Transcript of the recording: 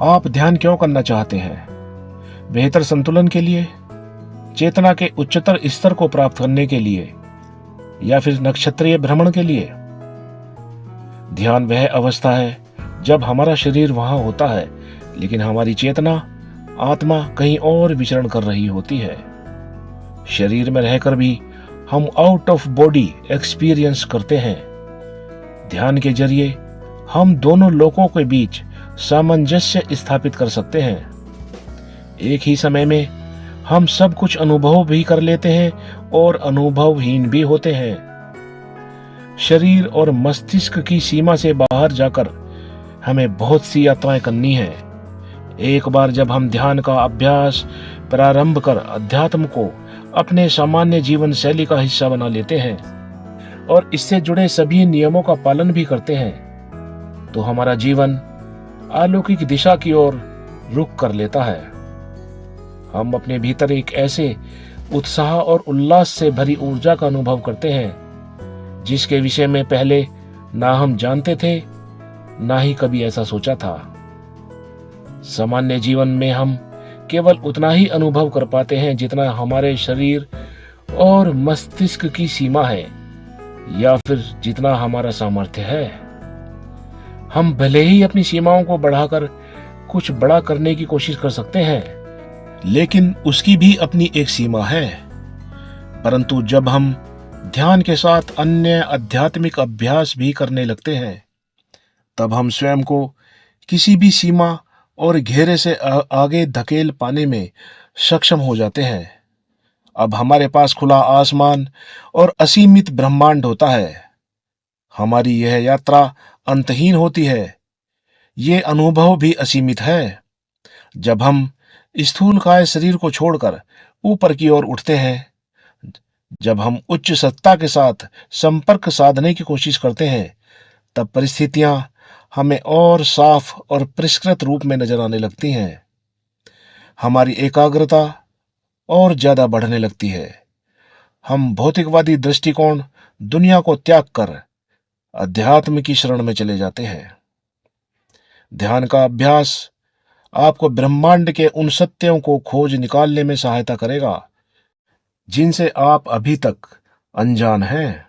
आप ध्यान क्यों करना चाहते हैं? बेहतर संतुलन के लिए, चेतना के उच्चतर स्तर को प्राप्त करने के लिए, या फिर नक्षत्रीय भ्रमण के लिए? ध्यान वह अवस्था है जब हमारा शरीर वहां होता है लेकिन हमारी चेतना, आत्मा कहीं और विचरण कर रही होती है। शरीर में रहकर भी हम आउट ऑफ बॉडी एक्सपीरियंस करते हैं। ध्यान के जरिए हम दोनों लोकों के बीच सामंजस्य स्थापित कर सकते हैं। एक ही समय में हम सब कुछ अनुभव भी कर लेते हैं और अनुभवहीन भी होते हैं। शरीर और मस्तिष्क की सीमा से बाहर जाकर हमें बहुत सी यात्राएं करनी है। एक बार जब हम ध्यान का अभ्यास प्रारंभ कर अध्यात्म को अपने सामान्य जीवन शैली का हिस्सा बना लेते हैं और इससे जुड़े सभी नियमों का पालन भी करते हैं, तो हमारा जीवन अलौकिक दिशा की ओर रुख कर लेता है। हम अपने भीतर एक ऐसे उत्साह और उल्लास से भरी ऊर्जा का अनुभव करते हैं जिसके विषय में पहले ना हम जानते थे, ना ही कभी ऐसा सोचा था। सामान्य जीवन में हम केवल उतना ही अनुभव कर पाते हैं जितना हमारे शरीर और मस्तिष्क की सीमा है, या फिर जितना हमारा सामर्थ्य है। हम भले ही अपनी सीमाओं को बढ़ाकर कुछ बड़ा करने की कोशिश कर सकते हैं, लेकिन उसकी भी अपनी एक सीमा है। परंतु जब हम ध्यान के साथ अन्य आध्यात्मिक अभ्यास भी करने लगते हैं, तब हम स्वयं को किसी भी सीमा और घेरे से आगे धकेल पाने में सक्षम हो जाते हैं। अब हमारे पास खुला आसमान और असीमित ब्रह्मांड होता है। हमारी यह यात्रा अंतहीन होती है। ये अनुभव भी असीमित है। जब हम स्थूलकाय शरीर को छोड़कर ऊपर की ओर उठते हैं, जब हम उच्च सत्ता के साथ संपर्क साधने की कोशिश करते हैं, तब परिस्थितियां हमें और साफ और परिष्कृत रूप में नजर आने लगती हैं। हमारी एकाग्रता और ज्यादा बढ़ने लगती है। हम भौतिकवादी दृष्टिकोण दुनिया को त्याग कर अध्यात्म की शरण में चले जाते हैं। ध्यान का अभ्यास आपको ब्रह्मांड के उन सत्यों को खोज निकालने में सहायता करेगा जिनसे आप अभी तक अनजान हैं।